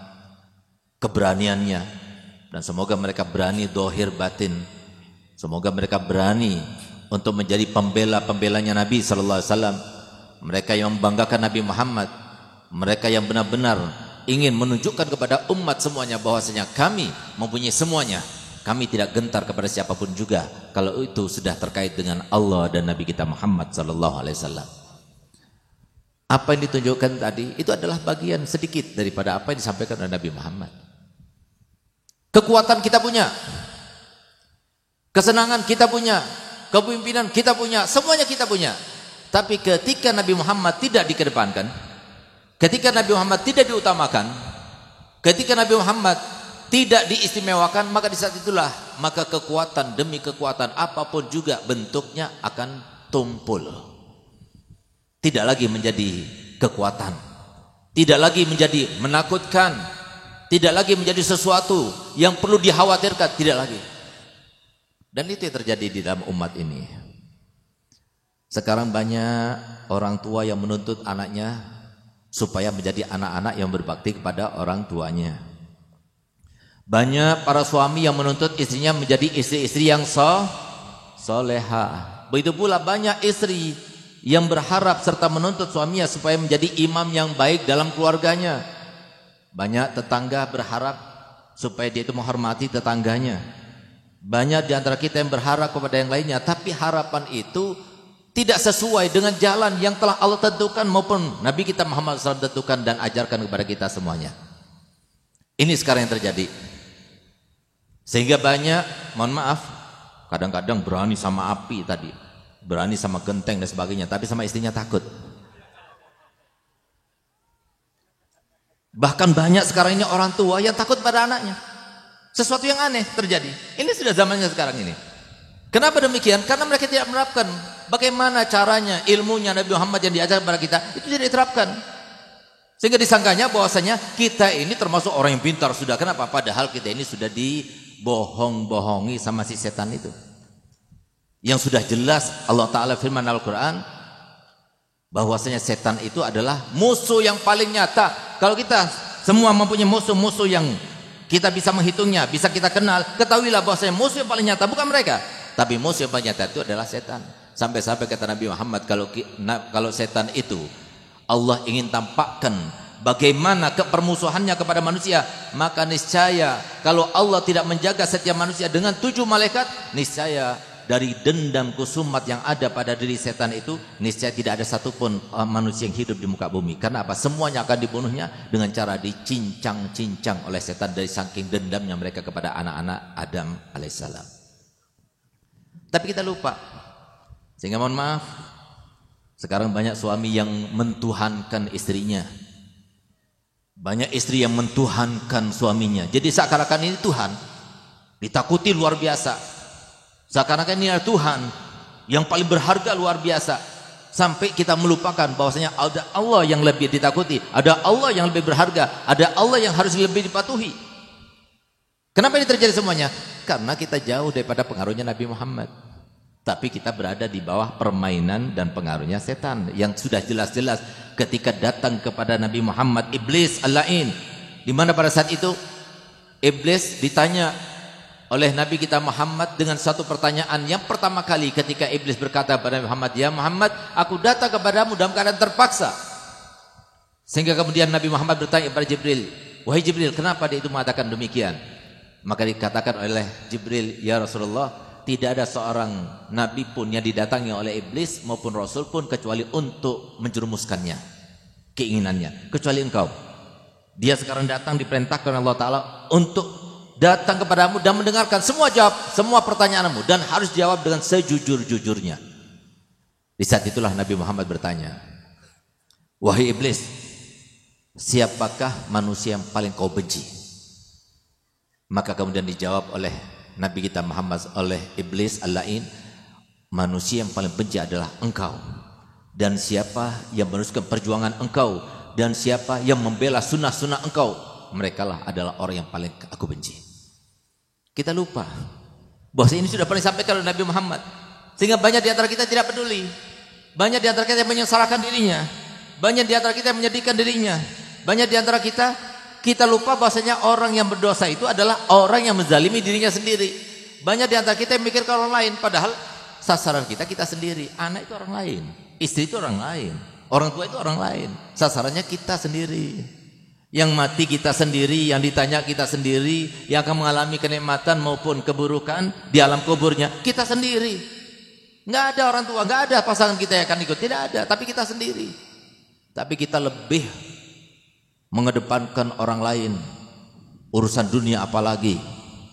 keberaniannya. Dan semoga mereka berani dohir batin. Semoga mereka berani untuk menjadi pembela-pembelanya Nabi SAW. Mereka yang membanggakan Nabi Muhammad. Mereka yang benar-benar ingin menunjukkan kepada umat semuanya bahwasanya kami mempunyai semuanya. Kami tidak gentar kepada siapapun juga kalau itu sudah terkait dengan Allah dan Nabi kita Muhammad SAW. Apa yang ditunjukkan tadi itu adalah bagian sedikit daripada apa yang disampaikan oleh Nabi Muhammad. Kekuatan kita punya, kesenangan kita punya, kepemimpinan kita punya, semuanya kita punya. Tapi ketika Nabi Muhammad tidak dikedepankan, ketika Nabi Muhammad tidak diutamakan, ketika Nabi Muhammad tidak diistimewakan, maka di saat itulah maka kekuatan demi kekuatan apapun juga bentuknya akan tumpul. Tidak lagi menjadi kekuatan, tidak lagi menjadi menakutkan, tidak lagi menjadi sesuatu yang perlu dikhawatirkan, tidak lagi. Dan itu yang terjadi di dalam umat ini. Sekarang banyak orang tua yang menuntut anaknya supaya menjadi anak-anak yang berbakti kepada orang tuanya. Banyak para suami yang menuntut istrinya menjadi istri-istri yang soleha. Begitu pula banyak istri yang berharap serta menuntut suaminya supaya menjadi imam yang baik dalam keluarganya. Banyak tetangga berharap supaya dia itu menghormati tetangganya. Banyak di antara kita yang berharap kepada yang lainnya, tapi harapan itu tidak sesuai dengan jalan yang telah Allah tentukan maupun Nabi kita Muhammad SAW tentukan dan ajarkan kepada kita semuanya. Ini sekarang yang terjadi. Sehingga banyak, mohon maaf, kadang-kadang berani sama api tadi, berani sama genteng dan sebagainya, tapi sama istrinya takut. Bahkan banyak sekarang ini orang tua yang takut pada anaknya. Sesuatu yang aneh terjadi. Ini sudah zamannya sekarang ini. Kenapa demikian? Karena mereka tidak menerapkan bagaimana caranya, ilmunya Nabi Muhammad yang diajarkan kepada kita itu tidak diterapkan. Sehingga disangkanya bahwasanya kita ini termasuk orang yang pintar sudah. Kenapa? Padahal kita ini sudah dibohong-bohongi sama si setan itu. Yang sudah jelas Allah Ta'ala firman Al-Quran bahwasanya setan itu adalah musuh yang paling nyata. Kalau kita semua mempunyai musuh-musuh yang kita bisa menghitungnya, bisa kita kenal, ketahuilah bahwasanya musuh yang paling nyata bukan mereka, tapi musuh yang paling nyata itu adalah setan. Sampai-sampai kata Nabi Muhammad, kalau setan itu Allah ingin tampakkan bagaimana kepermusuhannya kepada manusia, maka niscaya kalau Allah tidak menjaga setiap manusia dengan 7 malaikat, niscaya dari dendam kusumat yang ada pada diri setan itu, niscaya tidak ada satupun manusia yang hidup di muka bumi. Karena apa? Semuanya akan dibunuhnya dengan cara dicincang-cincang oleh setan dari saking dendamnya mereka kepada anak-anak Adam alaihissalam. Tapi kita lupa. Sehingga mohon maaf, sekarang banyak suami yang mentuhankan istrinya. Banyak istri yang mentuhankan suaminya. Jadi seakan-akan ini Tuhan, ditakuti luar biasa. Seakan-akan ini adalah Tuhan yang paling berharga luar biasa. Sampai kita melupakan bahwasanya ada Allah yang lebih ditakuti, ada Allah yang lebih berharga, ada Allah yang harus lebih dipatuhi. Kenapa ini terjadi semuanya? Karena kita jauh daripada pengaruhnya Nabi Muhammad. Tapi kita berada di bawah permainan dan pengaruhnya setan yang sudah jelas-jelas ketika datang kepada Nabi Muhammad Iblis al-La'in. Di mana pada saat itu Iblis ditanya oleh Nabi kita Muhammad dengan satu pertanyaan yang pertama kali ketika Iblis berkata kepada Muhammad, "Ya Muhammad, aku datang kepadamu dalam keadaan terpaksa." Sehingga kemudian Nabi Muhammad bertanya kepada Jibril, "Wahai Jibril, kenapa dia itu mengatakan demikian?" Maka dikatakan oleh Jibril, "Ya Rasulullah, tidak ada seorang nabi pun yang didatangi oleh iblis maupun rasul pun kecuali untuk menjerumuskannya, keinginannya, kecuali engkau. Dia sekarang datang diperintahkan Allah Ta'ala untuk datang kepadamu dan mendengarkan semua pertanyaanmu dan harus jawab dengan sejujur-jujurnya." Di saat itulah Nabi Muhammad bertanya, "Wahai iblis, siapakah manusia yang paling kau benci?" Maka kemudian dijawab oleh Nabi kita Muhammad, oleh Iblis al-La'in, "Manusia yang paling benci adalah engkau. Dan siapa yang meneruskan perjuangan engkau, dan siapa yang membela sunnah-sunnah engkau, merekalah adalah orang yang paling aku benci." Kita lupa bahwa ini sudah pernah disampaikan oleh Nabi Muhammad. Sehingga banyak di antara kita tidak peduli. Banyak di antara kita yang menyesalkan dirinya. Banyak di antara kita yang menyedihkan dirinya. Banyak di antara kita lupa bahwasanya orang yang berdosa itu adalah orang yang menzalimi dirinya sendiri. Banyak di antara kita yang mikir ke orang lain, padahal sasaran kita sendiri. Anak itu orang lain, istri itu orang lain, orang tua itu orang lain. Sasarannya kita sendiri. Yang mati kita sendiri, yang ditanya kita sendiri, yang akan mengalami kenikmatan maupun keburukan di alam kuburnya kita sendiri. Nggak ada orang tua, nggak ada pasangan kita yang akan ikut, tidak ada, tapi kita sendiri. Tapi kita lebih mengedepankan orang lain, urusan dunia apalagi.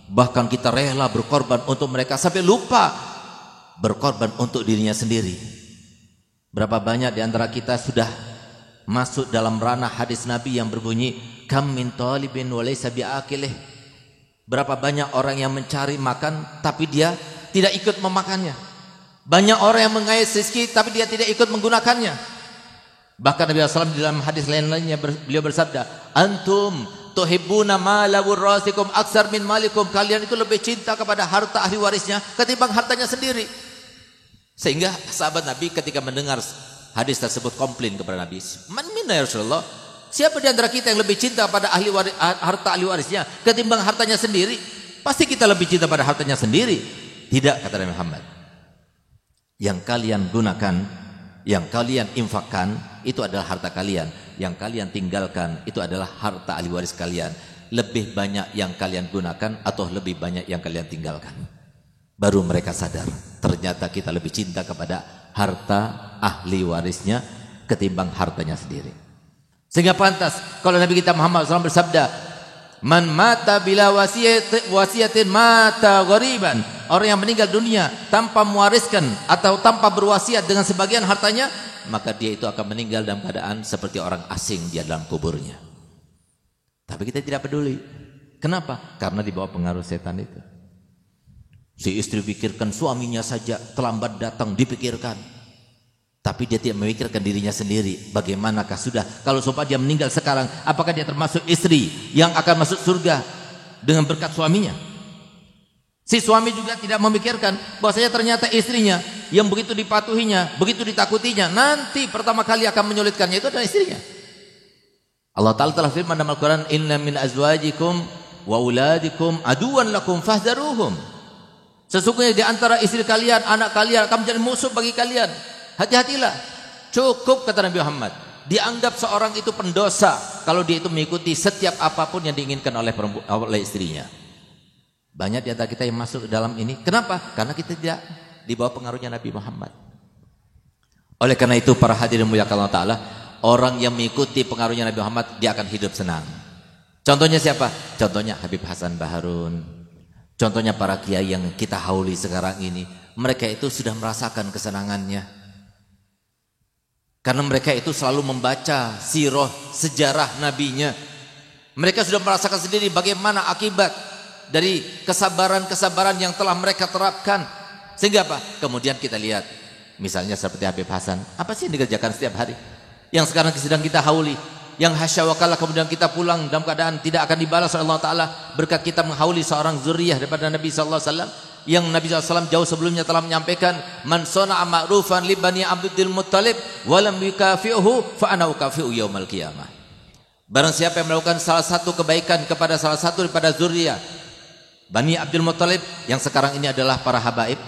Bahkan kita rela berkorban untuk mereka sampai lupa berkorban untuk dirinya sendiri. Berapa banyak di antara kita sudah masuk dalam ranah hadis Nabi yang berbunyi, "Kam min talibin wa laysa bi'akilih." Berapa banyak orang yang mencari makan tapi dia tidak ikut memakannya. Banyak orang yang mengais rezeki tapi dia tidak ikut menggunakannya. Bahkan Nabi SAW di dalam hadis lain-lainnya beliau bersabda, "Antum tuhibbuna mala warasikum aksar min malikum." Kalian itu lebih cinta kepada harta ahli warisnya ketimbang hartanya sendiri. Sehingga sahabat Nabi ketika mendengar hadis tersebut komplain kepada Nabi, "Man minna ya Rasulullah?" Siapa di antara kita yang lebih cinta pada harta ahli warisnya ketimbang hartanya sendiri? Pasti kita lebih cinta pada hartanya sendiri. Tidak, kata Nabi Muhammad. Yang kalian gunakan, yang kalian infakkan, itu adalah harta kalian. Yang kalian tinggalkan, itu adalah harta ahli waris kalian. Lebih banyak yang kalian gunakan atau lebih banyak yang kalian tinggalkan. Baru mereka sadar, ternyata kita lebih cinta kepada harta ahli warisnya ketimbang hartanya sendiri. Sehingga pantas kalau Nabi kita Muhammad SAW bersabda, man mata bila wasiatin mata ghariban. Orang yang meninggal dunia tanpa mewariskan atau tanpa berwasiat dengan sebagian hartanya, maka dia itu akan meninggal dalam keadaan seperti orang asing di dalam kuburnya. Tapi kita tidak peduli. Kenapa? Karena di bawah pengaruh setan itu. Si istri pikirkan suaminya saja, terlambat datang dipikirkan. Tapi dia tidak memikirkan dirinya sendiri. Bagaimanakah sudah, kalau sumpah dia meninggal sekarang, apakah dia termasuk istri yang akan masuk surga dengan berkat suaminya? Si suami juga tidak memikirkan bahwasanya ternyata istrinya yang begitu dipatuhinya, begitu ditakutinya, nanti pertama kali akan menyulitkannya itu adalah istrinya. Allah Ta'ala telah firman dalam Al-Quran, inna min azwajikum wa uladikum aduan lakum fahdharuhum. Sesungguhnya di antara istri kalian, anak kalian akan menjadi musuh bagi kalian. Hati-hatilah. Cukup, kata Nabi Muhammad, dianggap seorang itu pendosa kalau dia itu mengikuti setiap apapun yang diinginkan oleh istrinya. Banyak di antara kita yang masuk ke dalam ini. Kenapa? Karena kita tidak di bawah pengaruhnya Nabi Muhammad. Oleh karena itu para hadirin muliakan Allah Ta'ala, orang yang mengikuti pengaruhnya Nabi Muhammad, dia akan hidup senang. Contohnya siapa? Contohnya Habib Hasan Baharun. Contohnya para kiai yang kita hauli sekarang ini. Mereka itu sudah merasakan kesenangannya. Karena mereka itu selalu membaca sirah, sejarah nabinya. Mereka sudah merasakan sendiri bagaimana akibat dari kesabaran-kesabaran yang telah mereka terapkan. Sehingga apa? Kemudian kita lihat, misalnya seperti Habib Hasan, apa sih yang dikerjakan setiap hari? Yang sekarang sedang kita hauli, yang hasya wakala kemudian kita pulang dalam keadaan tidak akan dibalas oleh Allah Ta'ala berkat kita menghauli seorang zuriyah daripada Nabi SAW. Yang Nabi SAW jauh sebelumnya telah menyampaikan, man sona'a ma'rufan li bani Abdul Muttalib walam yukafi'uhu fa ana ukafi'u yaumal qiyamah. Barang siapa yang melakukan salah satu kebaikan kepada salah satu daripada zuriyah Bani Abdul Muttalib yang sekarang ini adalah para habaib,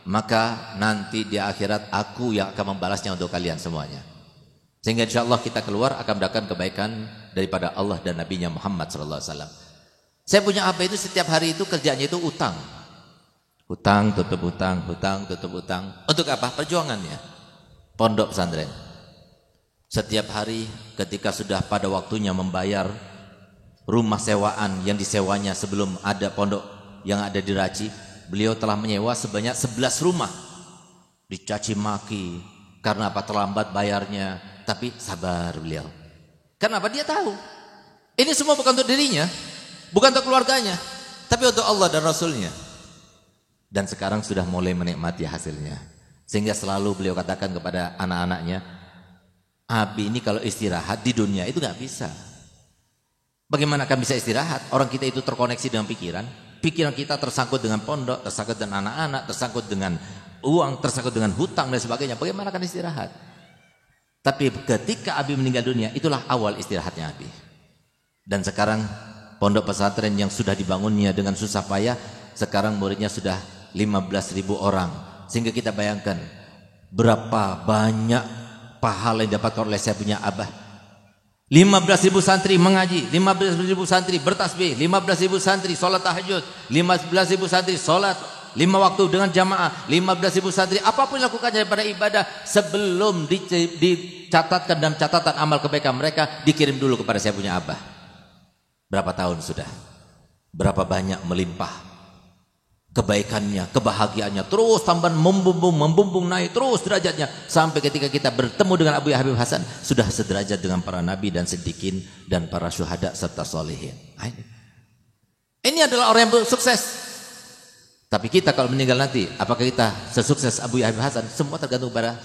maka nanti di akhirat aku yang akan membalasnya untuk kalian semuanya. Sehingga insyaallah kita keluar akan mendapatkan kebaikan daripada Allah dan Nabi-Nya Muhammad SAW. Saya punya apa itu setiap hari itu kerjanya itu utang. Hutang, tutup hutang, hutang, tutup hutang. Untuk apa? Perjuangannya. Pondok pesantren. Setiap hari ketika sudah pada waktunya membayar rumah sewaan yang disewanya sebelum ada pondok yang ada di Raci, beliau telah menyewa sebanyak 11 rumah. Dicaci maki karena apa? Terlambat bayarnya, tapi sabar beliau. Kenapa? Dia tahu ini semua bukan untuk dirinya, bukan untuk keluarganya, tapi untuk Allah dan Rasulnya. Dan sekarang sudah mulai menikmati hasilnya. Sehingga selalu beliau katakan kepada anak-anaknya, Abi ini kalau istirahat di dunia itu gak bisa. Bagaimana akan bisa istirahat? Orang kita itu terkoneksi dengan pikiran. Pikiran kita tersangkut dengan pondok, tersangkut dengan anak-anak, tersangkut dengan uang, tersangkut dengan hutang dan sebagainya. Bagaimana akan istirahat? Tapi ketika Abi meninggal dunia, itulah awal istirahatnya Abi. Dan sekarang pondok pesantren yang sudah dibangunnya dengan susah payah, sekarang muridnya sudah 15.000 orang. Sehingga kita bayangkan berapa banyak pahala yang didapatkan oleh saya punya abah. 15.000 santri mengaji, 15.000 santri bertasbih, 15.000 santri sholat tahajud, 15.000 santri sholat 5 waktu dengan jamaah, 15.000 santri apapun yang lakukannya daripada ibadah, sebelum dicatatkan dalam catatan amal kebaikan mereka, dikirim dulu kepada saya punya abah. Berapa tahun sudah? Berapa banyak melimpah kebaikannya, kebahagiaannya, terus tambah membumbung naik terus derajatnya, sampai ketika kita bertemu dengan Abu Habib Hasan sudah sederajat dengan para nabi dan siddiqin dan para syuhada serta solehin. Ini adalah orang yang sukses. Tapi kita kalau meninggal nanti, apakah kita sesukses Abu Habib Hasan? Semua tergantung pada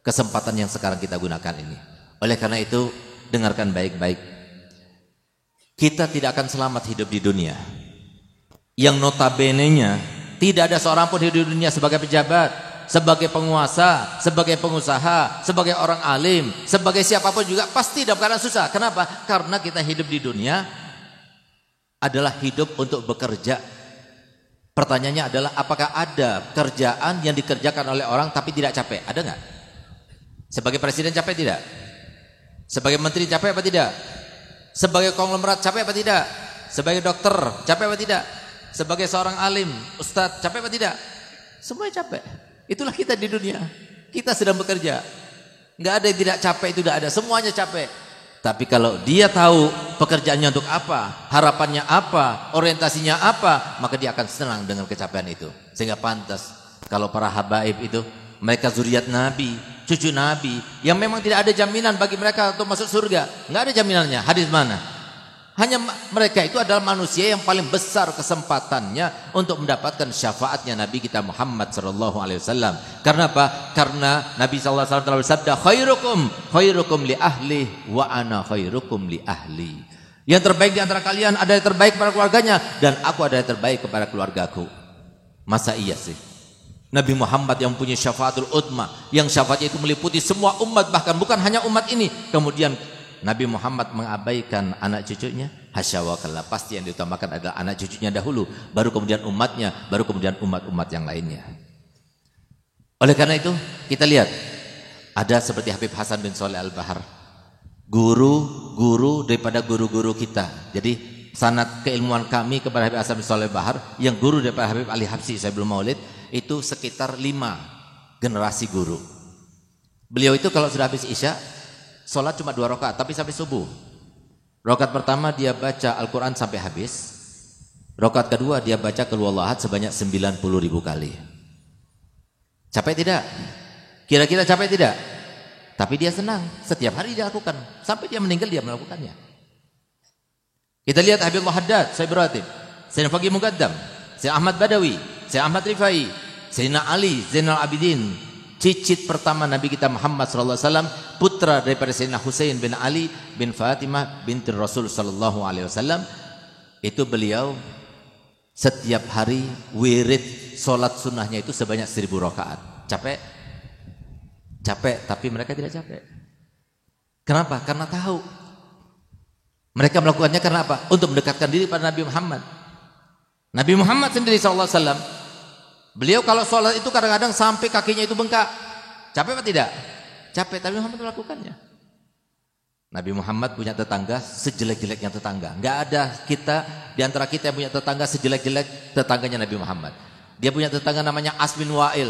kesempatan yang sekarang kita gunakan ini. Oleh karena itu, dengarkan baik-baik. Kita tidak akan selamat hidup di dunia. Yang notabene-nya tidak ada seorang pun di dunia sebagai pejabat, sebagai penguasa, sebagai pengusaha, sebagai orang alim, sebagai siapapun juga pasti dalam keadaan susah. Kenapa? Karena kita hidup di dunia adalah hidup untuk bekerja. Pertanyaannya adalah apakah ada kerjaan yang dikerjakan oleh orang tapi tidak capek? Ada nggak? Sebagai presiden capek tidak? Sebagai menteri capek apa tidak? Sebagai konglomerat capek apa tidak? Sebagai dokter capek apa tidak? Sebagai seorang alim, ustadz capek apa tidak? Semuanya capek. Itulah kita di dunia. Kita sedang bekerja. Nggak ada yang tidak capek, itu tidak ada. Semuanya capek. Tapi kalau dia tahu pekerjaannya untuk apa, harapannya apa, orientasinya apa, maka dia akan senang dengan kecapean itu. Sehingga pantas kalau para habaib itu, mereka zuriat Nabi, cucu Nabi, yang memang tidak ada jaminan bagi mereka untuk masuk surga. Nggak ada jaminannya. Hadis mana? Hanya mereka itu adalah manusia yang paling besar kesempatannya untuk mendapatkan syafaatnya Nabi kita Muhammad SAW. Karena apa? Karena Nabi SAW telah bersabda, khairukum li ahli wa ana khairukum li ahli. Yang terbaik di antara kalian ada yang terbaik kepada keluarganya, dan aku ada yang terbaik kepada keluargaku. Masa iya sih? Nabi Muhammad yang punya syafaatul utma, yang syafaatnya itu meliputi semua umat, bahkan bukan hanya umat ini. Kemudian Nabi Muhammad mengabaikan anak cucunya, hasya wa kalla, pasti yang diutamakan adalah anak cucunya dahulu, baru kemudian umatnya, baru kemudian umat-umat yang lainnya. Oleh karena itu kita lihat ada seperti Habib Hasan bin Shalih Al-Bahar, guru daripada guru-guru kita. Jadi sanad keilmuan kami kepada Habib Hasan bin Shalih Al-Bahar, yang guru daripada Habib Ali Habsyi Saibul Maulid, itu sekitar 5 generasi guru. Beliau itu kalau sudah habis isya sholat cuma 2 rakaat, tapi sampai subuh. Rakaat pertama dia baca Al-Quran sampai habis. Rakaat kedua dia baca Qul Huwallahu Ahad sebanyak 90.000 kali. Capek tidak? Kira-kira capek tidak? Tapi dia senang, setiap hari dia lakukan. Sampai dia meninggal dia melakukannya. Kita lihat Habibullah Haddad, Syekh Ibrahim, Sayyidina Faqih Muqaddam, Sayyidina Ahmad Badawi, Sayyidina Ahmad Rifai, Sayyidina Ali Zainal Abidin, cicit pertama Nabi kita Muhammad SAW, putra daripada Sayyidina Husain bin Ali bin Fatimah binti Rasul SAW. Itu beliau setiap hari wirid solat sunnahnya itu sebanyak 1000 rakaat. Capek? Capek, tapi mereka tidak capek. Kenapa? Karena tahu. Mereka melakukannya karena apa? Untuk mendekatkan diri pada Nabi Muhammad. Nabi Muhammad sendiri SAW, beliau kalau sholat itu kadang-kadang sampai kakinya itu bengkak. Capek apa tidak? Capek, tapi Muhammad melakukannya. Nabi Muhammad punya tetangga sejelek-jeleknya tetangga. Enggak ada kita di antara kita yang punya tetangga sejelek-jelek tetangganya Nabi Muhammad. Dia punya tetangga namanya As bin Wa'il,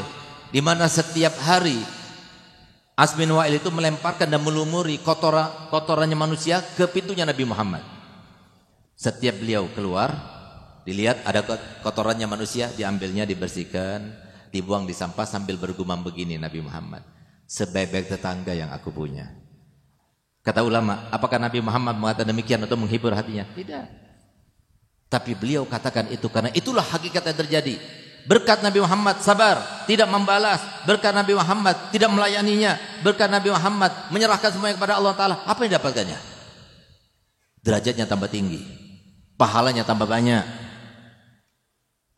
di mana setiap hari As bin Wa'il itu melemparkan dan melumuri kotorannya manusia ke pintunya Nabi Muhammad. Setiap beliau keluar, dilihat ada kotorannya manusia, diambilnya, dibersihkan, dibuang di sampah sambil bergumam begini Nabi Muhammad, sebaik-baik tetangga yang aku punya. Kata ulama, apakah Nabi Muhammad mengatakan demikian untuk menghibur hatinya? Tidak. Tapi beliau katakan itu karena itulah hakikat yang terjadi. Berkat Nabi Muhammad sabar, tidak membalas. Berkat Nabi Muhammad tidak melayaninya. Berkat Nabi Muhammad menyerahkan semuanya kepada Allah Ta'ala. Apa yang dapatkannya? Derajatnya tambah tinggi, pahalanya tambah banyak.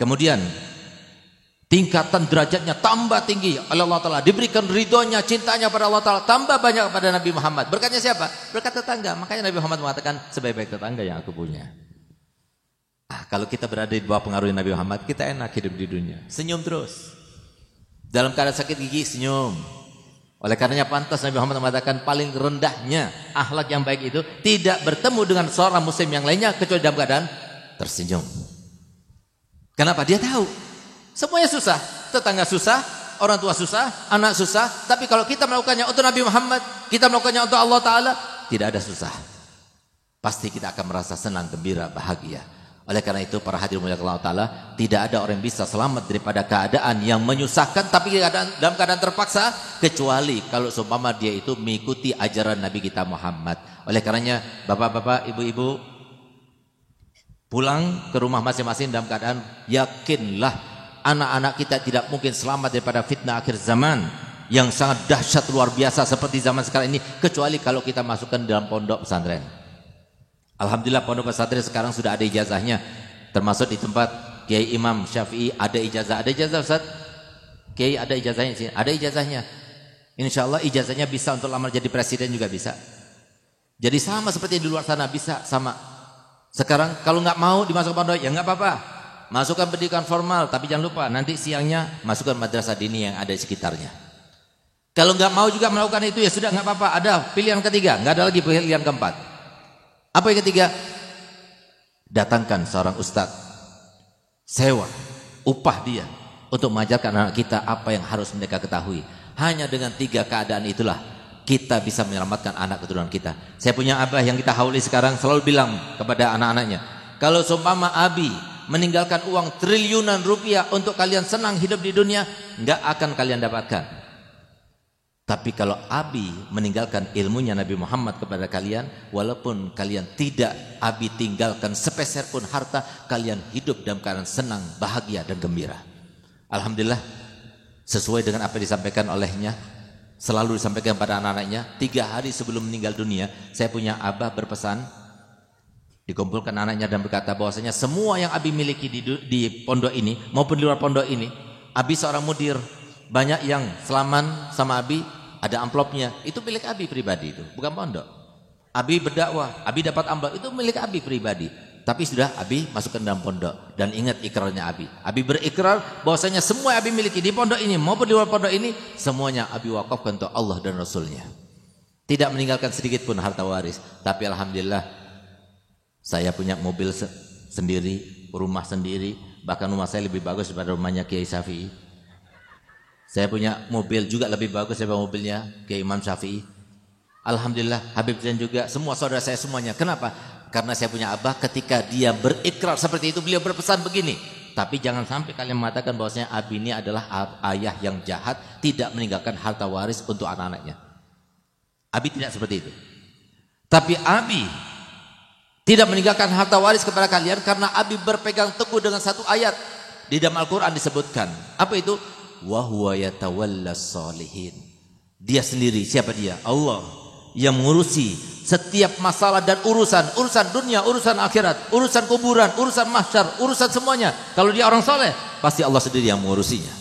Kemudian tingkatan derajatnya tambah tinggi oleh Allah Ta'ala, diberikan ridhonya, cintanya pada Allah Ta'ala tambah banyak pada Nabi Muhammad. Berkatnya siapa? Berkat tetangga. Makanya Nabi Muhammad mengatakan sebaik-baik tetangga yang aku punya. Kalau kita berada di bawah pengaruh Nabi Muhammad, kita enak hidup di dunia, senyum terus. Dalam keadaan sakit gigi senyum. Oleh karenanya pantas Nabi Muhammad mengatakan paling rendahnya akhlak yang baik itu tidak bertemu dengan seorang muslim yang lainnya kecuali dalam keadaan tersenyum. Kenapa? Dia tahu semuanya susah, tetangga susah, orang tua susah, anak susah. Tapi kalau kita melakukannya untuk Nabi Muhammad, kita melakukannya untuk Allah Ta'ala, tidak ada susah. Pasti kita akan merasa senang, gembira, bahagia. Oleh karena itu para hadirin mulia Allah Ta'ala, tidak ada orang yang bisa selamat daripada keadaan yang menyusahkan tapi dalam keadaan terpaksa, kecuali kalau seumpama dia itu mengikuti ajaran Nabi kita Muhammad. Oleh karenanya bapak-bapak, ibu-ibu, pulang ke rumah masing-masing dalam keadaan yakinlah anak-anak kita tidak mungkin selamat daripada fitnah akhir zaman yang sangat dahsyat luar biasa seperti zaman sekarang ini, kecuali kalau kita masukkan dalam pondok pesantren. Alhamdulillah pondok pesantren sekarang sudah ada ijazahnya, termasuk di tempat Kiai Imam Syafi'i ada ijazah. Ada ijazah Ustaz? Kiai ada ijazahnya sih, ada ijazahnya. Insya Allah ijazahnya bisa untuk lamar jadi presiden juga bisa. Jadi sama seperti di luar sana, bisa sama. Sekarang kalau nggak mau dimasukkan pondok, ya nggak apa-apa. Masukkan pendidikan formal, tapi jangan lupa nanti siangnya masukkan madrasah dini yang ada di sekitarnya. Kalau nggak mau juga melakukan itu, ya sudah nggak apa-apa. Ada pilihan ketiga, nggak ada lagi pilihan keempat. Apa yang ketiga? Datangkan seorang ustadz, sewa, upah dia untuk mengajarkan anak kita apa yang harus mereka ketahui. Hanya dengan 3 keadaan itulah kita bisa menyelamatkan anak keturunan kita. Saya punya abah yang kita hauli sekarang selalu bilang kepada anak-anaknya, kalau seumpama abi meninggalkan uang triliunan rupiah untuk kalian senang hidup di dunia, nggak akan kalian dapatkan. Tapi kalau abi meninggalkan ilmunya Nabi Muhammad kepada kalian, walaupun kalian tidak abi tinggalkan sepeser pun harta, kalian hidup dalam keadaan senang, bahagia dan gembira. Alhamdulillah, sesuai dengan apa yang disampaikan olehnya, selalu disampaikan pada anak-anaknya. 3 hari sebelum meninggal dunia, saya punya abah berpesan, dikumpulkan anaknya dan berkata bahwasanya semua yang abi miliki di pondok ini maupun di luar pondok ini, abi seorang mudir, banyak yang selaman sama abi, ada amplopnya, itu milik abi pribadi, itu bukan pondok. Abi berdakwah, abi dapat amplop, itu milik abi pribadi. Tapi sudah abi masukkan dalam pondok. Dan ingat ikrarnya abi. Abi berikrar bahwasanya semua yang abi miliki di pondok ini maupun di luar pondok ini, semuanya abi wakafkan untuk Allah dan Rasulnya. Tidak meninggalkan sedikit pun harta waris. Tapi alhamdulillah, saya punya mobil sendiri, rumah sendiri. Bahkan rumah saya lebih bagus daripada rumahnya Kiai Syafi'i. Saya punya mobil juga lebih bagus daripada mobilnya Kiai Imam Syafi'i. Alhamdulillah, Habib Zain juga, semua saudara saya semuanya. Kenapa? Karena saya punya abah, ketika dia berikrar seperti itu, beliau berpesan begini, tapi jangan sampai kalian mengatakan bahwasanya abi ini adalah ayah yang jahat, tidak meninggalkan harta waris untuk anak-anaknya. Abi tidak seperti itu. Tapi abi tidak meninggalkan harta waris kepada kalian karena abi berpegang teguh dengan satu ayat di dalam Al-Quran disebutkan. Apa itu? Wa huwa yatawallas sholihin. Dia sendiri, siapa dia? Allah yang mengurusi setiap masalah dan urusan dunia, urusan akhirat, urusan kuburan, urusan mahsyar, urusan semuanya. Kalau dia orang soleh, pasti Allah sendiri yang mengurusinya.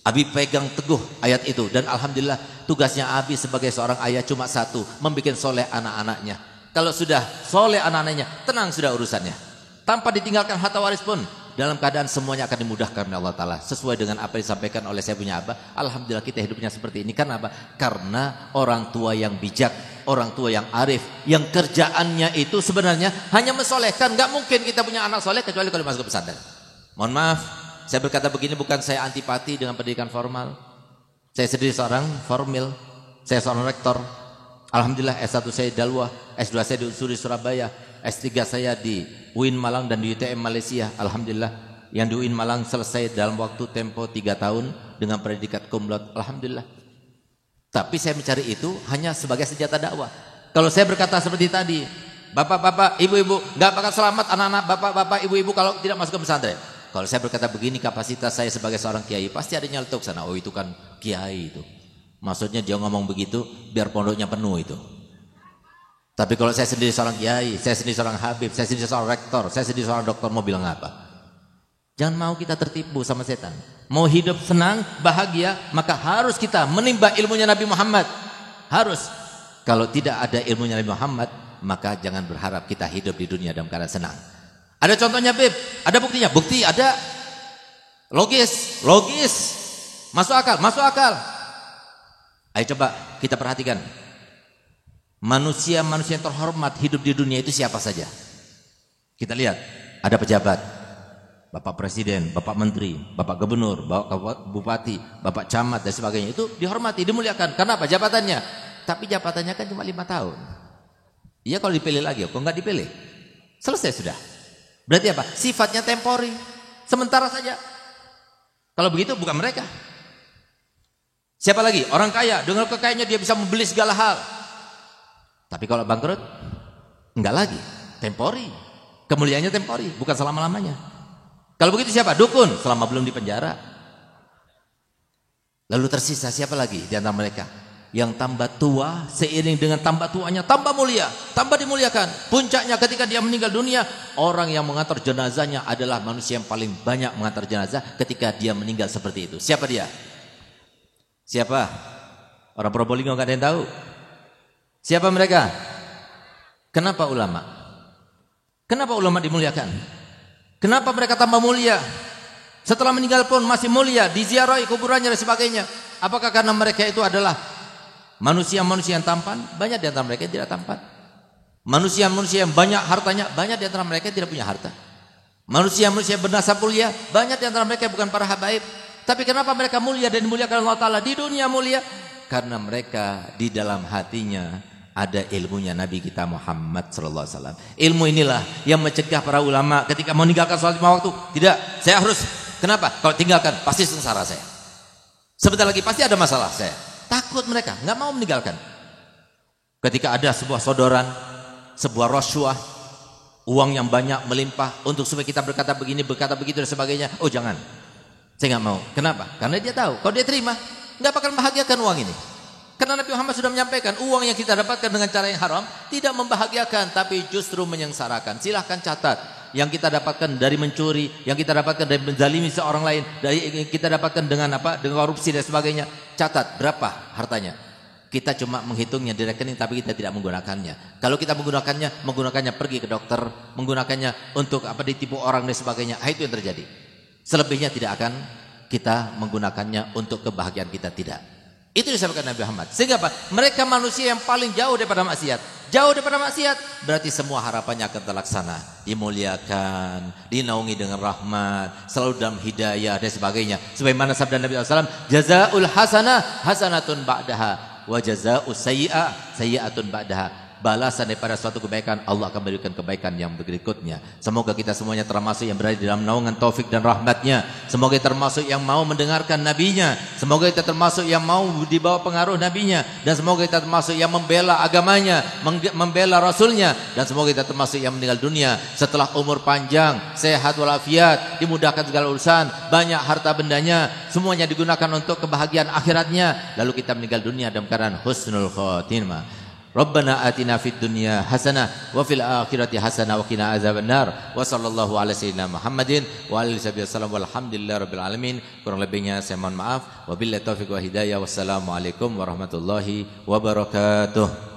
Abi pegang teguh ayat itu, dan alhamdulillah tugasnya Abi sebagai seorang ayah cuma satu, membuat soleh anak-anaknya. Kalau sudah soleh anak-anaknya, tenang sudah urusannya. Tanpa ditinggalkan harta waris pun, dalam keadaan semuanya akan dimudahkan oleh Allah Ta'ala. Sesuai dengan apa yang disampaikan oleh saya punya abah, alhamdulillah kita hidupnya seperti ini. Karena apa? Karena orang tua yang bijak, orang tua yang arif, yang kerjaannya itu sebenarnya hanya mensolehkan. Gak mungkin kita punya anak soleh kecuali kalau masuk ke pesantren. Mohon maaf, saya berkata begini bukan saya antipati dengan pendidikan formal. Saya sendiri seorang formil, saya seorang rektor. Alhamdulillah S1 saya di Dalwah, S2 saya di Unsuri Surabaya, S3 saya di UIN Malang dan di UTM Malaysia. Alhamdulillah, yang di UIN Malang selesai dalam waktu tempo 3 tahun dengan predikat cum laude. Alhamdulillah. Tapi saya mencari itu hanya sebagai senjata dakwah. Kalau saya berkata seperti tadi, bapak-bapak, ibu-ibu, gak bakal selamat anak-anak bapak-bapak, ibu-ibu kalau tidak masuk ke pesantren. Kalau saya berkata begini, kapasitas saya sebagai seorang kiai, pasti ada nyeletuk sana. Oh itu kan kiai itu. Maksudnya dia ngomong begitu biar pondoknya penuh itu. Tapi kalau saya sendiri seorang kiai, saya sendiri seorang habib, saya sendiri seorang rektor, saya sendiri seorang doktor, mau bilang apa? Jangan mau kita tertipu sama setan. Mau hidup senang, bahagia, maka harus kita menimba ilmunya Nabi Muhammad. Harus. Kalau tidak ada ilmunya Nabi Muhammad, maka jangan berharap kita hidup di dunia dalam keadaan senang. Ada contohnya, Beb? Ada buktinya? Bukti ada. Logis, masuk akal, masuk akal. Ayo coba kita perhatikan. Manusia-manusia yang terhormat hidup di dunia itu siapa saja? Kita lihat, ada pejabat, Bapak Presiden, Bapak Menteri, Bapak Gubernur, Bapak Bupati, Bapak Camat dan sebagainya. Itu dihormati, dimuliakan. Karena apa? Jabatannya. Tapi jabatannya kan cuma 5 tahun. Iya kalau dipilih lagi, kok nggak dipilih? Selesai sudah. Berarti apa? Sifatnya temporary, sementara saja. Kalau begitu bukan mereka. Siapa lagi? Orang kaya, dengan kekayaannya dia bisa membeli segala hal. Tapi kalau bangkrut, enggak lagi, temporary. Kemuliaannya temporary, bukan selama-lamanya. Kalau begitu siapa? Dukun, selama belum dipenjara. Lalu tersisa siapa lagi di antara mereka? Yang tambah tua, seiring dengan tambah tuanya, tambah mulia, tambah dimuliakan. Puncaknya ketika dia meninggal dunia, orang yang mengantar jenazahnya adalah manusia yang paling banyak mengantar jenazah ketika dia meninggal seperti itu. Siapa dia? Siapa? Orang Probolinggo nggak ada yang tahu. Siapa mereka? Kenapa ulama? Kenapa ulama dimuliakan? Kenapa mereka tambah mulia? Setelah meninggal pun masih mulia, diziarahi kuburannya dan sebagainya. Apakah karena mereka itu adalah manusia-manusia yang tampan? Banyak di antara mereka yang tidak tampan. Manusia-manusia yang banyak hartanya, banyak di antara mereka yang tidak punya harta. Manusia-manusia bernasab mulia, banyak di antara mereka bukan para habaib. Tapi kenapa mereka mulia dan dimuliakan Allah Ta'ala? Di dunia mulia karena mereka di dalam hatinya ada ilmunya Nabi kita Muhammad sallallahu alaihi wasallam. Ilmu inilah yang mencegah para ulama ketika mau meninggalkan sholat 5 waktu. Tidak, saya harus. Kenapa? Kalau tinggalkan pasti sengsara saya. Sebentar lagi pasti ada masalah saya. Takut mereka, nggak mau meninggalkan. Ketika ada sebuah sodoran, sebuah rasuah, uang yang banyak melimpah untuk supaya kita berkata begini, berkata begitu dan sebagainya. Oh jangan, saya nggak mau. Kenapa? Karena dia tahu kalau dia terima nggak bakal membahagiakan uang ini. Karena Nabi Muhammad sudah menyampaikan uang yang kita dapatkan dengan cara yang haram tidak membahagiakan tapi justru menyengsarakan. Silahkan catat yang kita dapatkan dari mencuri, yang kita dapatkan dari menzalimi seorang lain, dari yang kita dapatkan dengan apa? Dengan korupsi dan sebagainya. Catat berapa hartanya. Kita cuma menghitungnya di rekening tapi kita tidak menggunakannya. Kalau kita menggunakannya pergi ke dokter, menggunakannya untuk apa ditipu orang dan sebagainya. Itu yang terjadi. Selebihnya tidak akan kita menggunakannya untuk kebahagiaan kita, tidak. Itu disampaikan Nabi Muhammad. Sehingga apa? Mereka manusia yang paling jauh daripada maksiat. Jauh daripada maksiat berarti semua harapannya akan terlaksana. Dimuliakan, dinaungi dengan rahmat, selalu dalam hidayah dan sebagainya. Sebagaimana sabda Nabi SAW, jazaul hasanah hasanatun ba'daha wa jazaus sayyi'ah sayyi'atun ba'daha. Balasan daripada suatu kebaikan, Allah akan memberikan kebaikan yang berikutnya. Semoga kita semuanya termasuk yang berada di dalam naungan taufik dan rahmatnya. Semoga kita termasuk yang mau mendengarkan nabinya. Semoga kita termasuk yang mau dibawa pengaruh nabinya. Dan semoga kita termasuk yang membela agamanya, membela rasulnya. Dan semoga kita termasuk yang meninggal dunia setelah umur panjang, sehat walafiat, dimudahkan segala urusan, banyak harta bendanya, semuanya digunakan untuk kebahagiaan akhiratnya. Lalu kita meninggal dunia dalam keadaan husnul khotimah. Rabbana atina fid dunya hasanah wa fil akhirati hasanah wa qina azabannar. Wa sallallahu ala sayyidina Muhammadin wa alihi wasallam walhamdulillahi rabbil alamin. Kurang lebihnya saya mohon maaf. Wabillahi taufiq wa hidayah. Wassalamualaikum warahmatullahi wabarakatuh.